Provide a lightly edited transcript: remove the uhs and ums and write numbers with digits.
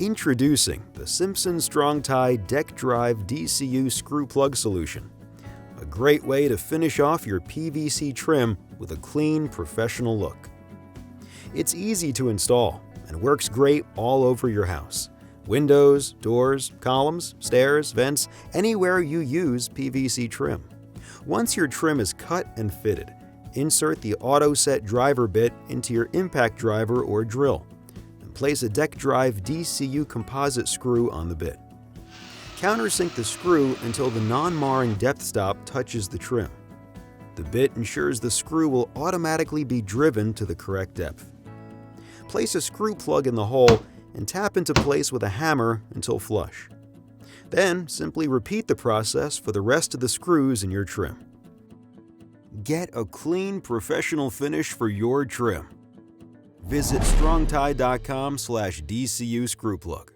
Introducing the Simpson Strong Tie Deck Drive DCU Screw Plug Solution. A great way to finish off your PVC trim with a clean, professional look. It's easy to install and works great all over your house. Windows, doors, columns, stairs, vents, anywhere you use PVC trim. Once your trim is cut and fitted, insert the auto set driver bit into your impact driver or drill. Place a deck drive DCU composite screw on the bit. Countersink the screw until the non-marring depth stop touches the trim. The bit ensures the screw will automatically be driven to the correct depth. Place a screw plug in the hole and tap into place with a hammer until flush. Then simply repeat the process for the rest of the screws in your trim. Get a clean, professional finish for your trim. Visit strongtie.com/DCU screw plug.